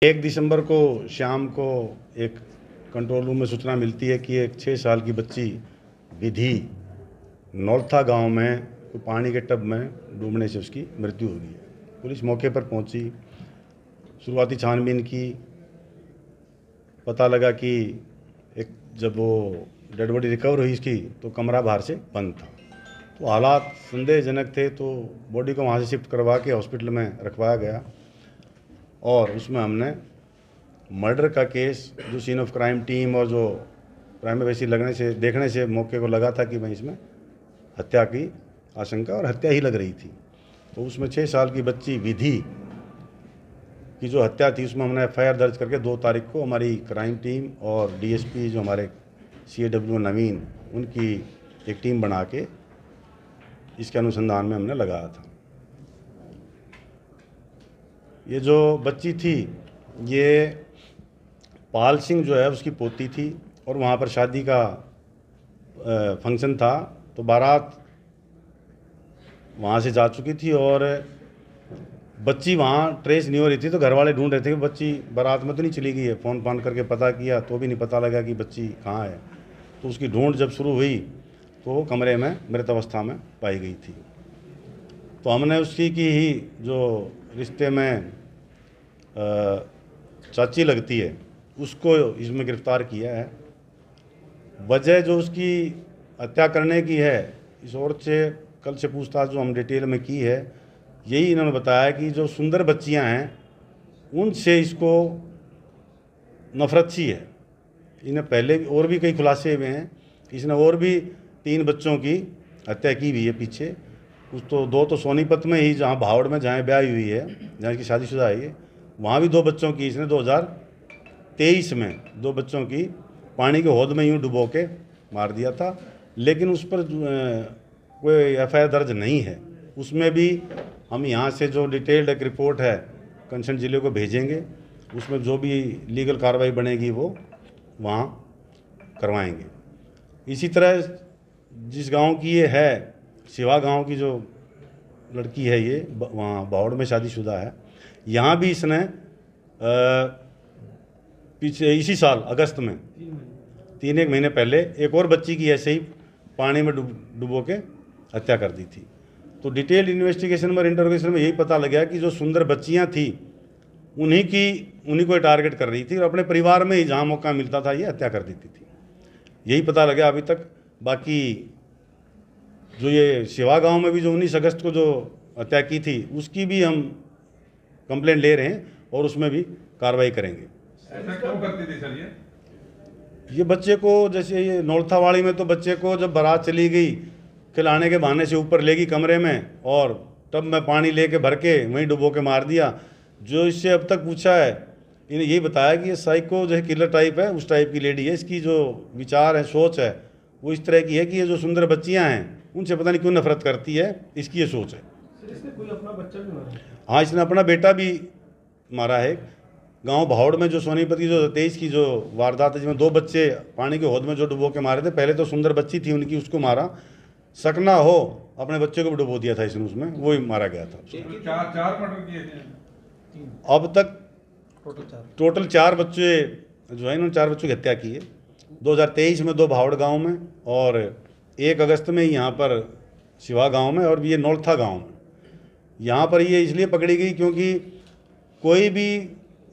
1 दिसंबर को शाम को एक कंट्रोल रूम में सूचना मिलती है कि एक 6 साल की बच्ची विधि नौलथा गांव में कोई पानी के टब में डूबने से उसकी मृत्यु हो गई है। पुलिस मौके पर पहुंची, शुरुआती छानबीन की, पता लगा कि जब वो डेड बॉडी रिकवर हुई इसकी तो कमरा बाहर से बंद था। तो हालात संदेहजनक थे, तो बॉडी को वहाँ से शिफ्ट करवा के हॉस्पिटल में रखवाया गया और उसमें हमने मर्डर का केस, जो सीन ऑफ क्राइम टीम और जो प्राइमरी बेसिस देखने से मौके को लगा था कि भाई इसमें हत्या की आशंका और हत्या ही लग रही थी। तो उसमें 6 साल की बच्ची विधि की जो हत्या थी उसमें हमने FIR दर्ज करके 2 तारीख को हमारी क्राइम टीम और DSP जो हमारे CAW नवीन, उनकी एक टीम बना के इसके अनुसंधान में हमने लगाया था। ये जो बच्ची थी ये पाल सिंह जो है उसकी पोती थी और वहाँ पर शादी का फंक्शन था, तो बारात वहाँ से जा चुकी थी और बच्ची वहाँ ट्रेस नहीं हो रही थी। तो घर वाले ढूंढ रहे थे कि बच्ची बारात में तो नहीं चली गई है। फ़ोन फान करके पता किया तो भी नहीं पता लगा कि बच्ची कहाँ है। तो उसकी ढूंढ जब शुरू हुई तो वो कमरे में मृत अवस्था में पाई गई थी। तो हमने उसकी की ही जो रिश्ते में चाची लगती है उसको इसमें गिरफ़्तार किया है। वजह जो उसकी हत्या करने की है, इस औरत से कल से पूछताछ जो हम डिटेल में की है, यही इन्होंने बताया कि जो सुंदर बच्चियां हैं उनसे इसको नफरत सी है। इन्हें पहले और भी कई खुलासे हुए हैं, इसने और भी 3 बच्चों की हत्या की हुई है पीछे। कुछ तो 2 तो सोनीपत में ही, जहाँ भावड़ में जहाँ ब्याह हुई है, जहाँ इसकी शादीशुदा है, वहाँ भी 2 बच्चों की इसने 2023 में 2 बच्चों की पानी के हौद में यूँ डुबो के मार दिया था। लेकिन उस पर कोई FIR दर्ज नहीं है। उसमें भी हम यहाँ से जो डिटेल्ड एक रिपोर्ट है कंसर्न जिले को भेजेंगे, उसमें जो भी लीगल कार्रवाई बनेगी वो वहाँ करवाएंगे। इसी तरह जिस गांव की ये है, सिवा गांव की जो लड़की है, ये वहाँ बावड़ में शादीशुदा है। यहाँ भी इसने पीछे इसी साल अगस्त में 3 महीने पहले एक और बच्ची की ऐसे ही पानी में डुबो के हत्या कर दी थी। तो डिटेल्ड इन्वेस्टिगेशन और इंटरोगेशन में यही पता लगा कि जो सुंदर बच्चियां थी उन्हीं को टारगेट कर रही थी और अपने परिवार में ही जहां मौका मिलता था ये हत्या कर देती थी। यही पता लगा अभी तक। बाकी जो ये सिवा गांव में भी जो 19 अगस्त को जो हत्या की थी उसकी भी हम कंप्लेंट ले रहे हैं और उसमें भी कार्रवाई करेंगे। ऐसा क्यों करती थी सर ये बच्चे को, जैसे ये नौलथावाड़ी में तो बच्चे को जब बारात चली गई खिलाने के बहाने से ऊपर ले गई कमरे में और टब में पानी लेके भर के वहीं डुबो के मार दिया। जो इससे अब तक पूछा है, इन्हें यही बताया कि ये साइको जो है किलर टाइप है, उस टाइप की लेडी है। इसकी जो विचार है, सोच है, वो इस तरह की है कि ये जो सुंदर बच्चियां हैं उनसे पता नहीं क्यों नफरत करती है, इसकी ये सोच है। इसने कोई अपना बच्चा भी मारा? हाँ, इसने अपना बेटा भी मारा है। गांव भावड़ में जो सोनीपत की जो 23 की जो वारदात है, जिसमें 2 बच्चे पानी के हौद में जो डुबो के मारे थे, पहले तो सुंदर बच्ची थी उनकी, उसको मारा। सकना हो अपने बच्चे को भी डुबो दिया था इसने, उसमें वो ही मारा गया था। 4 मर्डर किए थे अब तक टोटल 4 बच्चे जो है, इन्होंने 4 बच्चों की हत्या की है। 2023 में 2 भावड़ गांव में और 1 अगस्त में यहाँ पर सिवा गांव में और ये नौलथा गांव में। यहाँ पर ये इसलिए पकड़ी गई क्योंकि कोई भी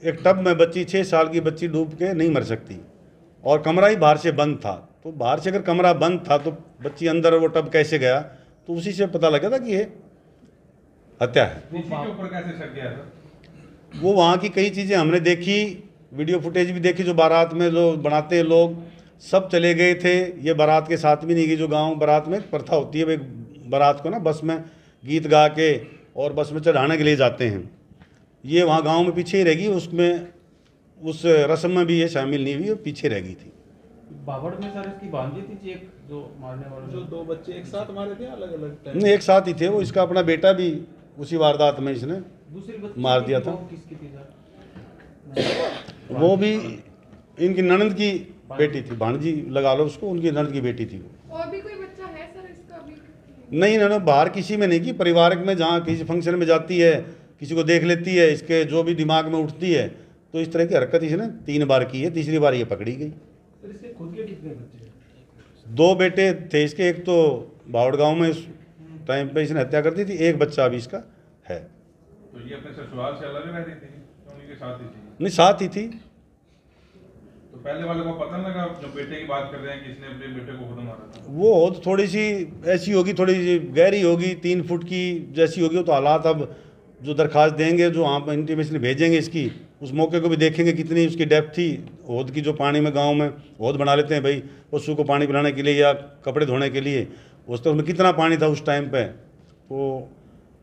एक टब में बच्ची 6 साल की बच्ची डूब के नहीं मर सकती और कमरा ही बाहर से बंद था। तो बाहर से अगर कमरा बंद था तो बच्ची अंदर वो टब कैसे गया, तो उसी से पता लगा था कि ये हत्या है। इसी के ऊपर कैसे शक गया सर? वो वहाँ की कई चीज़ें हमने देखी, वीडियो फुटेज भी देखी, जो बारात में जो बनाते हैं लोग सब चले गए थे। ये बारात के साथ भी नहीं गई। जो गांव बारात में प्रथा होती है, भाई बारात को ना बस में गीत गा के और बस में चढ़ाने के लिए जाते हैं, ये वहाँ गांव में पीछे ही रहेगी। उसमें उस रस्म में भी ये शामिल नहीं हुई, वो पीछे रह गई थी। बावड़ में सर इसकी भांजी थी एक जो मारने वाले, जो 2 बच्चे एक साथ मारे थे अलग अलग टाइम? नहीं, एक साथ ही थे वो। इसका अपना बेटा भी उसी वारदात में इसने दूसरी बच्ची मार दिया था। किसकी थी सर? वो भी इनकी ननंद की बेटी थी, भांजी लगा लो उसको, उनकी ननंद की बेटी थी वो। और भी कोई बच्चा है सर इसका अभी? नहीं, इन्होंने बाहर किसी में नहीं की, परिवार में जहाँ किसी फंक्शन में जाती है, किसी को देख लेती है, इसके जो भी दिमाग में उठती है तो इस तरह की हरकत इसने 3 बार की है, तीसरी बार ये पकड़ी गई। सर इसके खुद के कितने बच्चे हैं? 2 बेटे थे इसके, एक तो बावड़ गांव में इस टाइम पे इसने हत्या कर दी थी, एक बच्चा अभी इसका है। तो ये अपने ससुराल से अलग रहती थी, तो उन्हीं के साथ ही थी? नहीं, साथ ही थी। तो पहले वाले को पता नहीं लगा, जो बेटे की बात कर रहे हैं कि इसने अपने बेटे को खुद मारा था? वो हौद थोड़ी सी ऐसी होगी, थोड़ी सी गहरी होगी, 3 फुट की जैसी होगी। तो हालात अब जो दरख्वास्त देंगे, जो आप इंटीमेशन भेजेंगे इसकी, उस मौके को भी देखेंगे कितनी उसकी डेप्थ थी हौद की। जो पानी में गांव में हौद बना लेते हैं भाई पशु को पानी पिलाने के लिए या कपड़े धोने के लिए, उस तरह में कितना पानी था उस टाइम पे, तो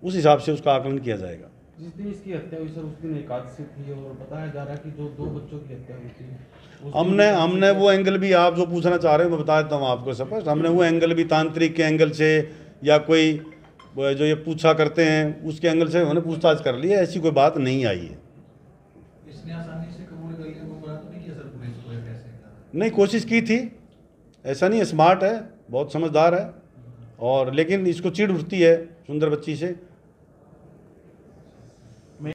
उस हिसाब से उसका आकलन किया जाएगा। जिस दिन इसकी हत्या हुई सर उस दिन एकादशी थी और बताया जा रहा है कि जो 2 बच्चों की हत्या हुई थी उस दिन हमने वो एंगल भी, आप जो पूछना चाह रहे हो मैं बता देता हूँ आपको स्पष्ट। हमने वो एंगल भी तांत्रिक के एंगल से या कोई जो ये पूछा करते हैं उसके एंगल से हमने पूछताछ कर ली है, ऐसी कोई बात नहीं आई है। इसने आसानी से कबूल कर लिया, गुमराह तो नहीं किया सर पुलिस को या कैसे? नहीं, कोशिश की थी, ऐसा नहीं है, स्मार्ट है, बहुत समझदार है, और लेकिन इसको चिढ़ उठती है सुंदर बच्ची से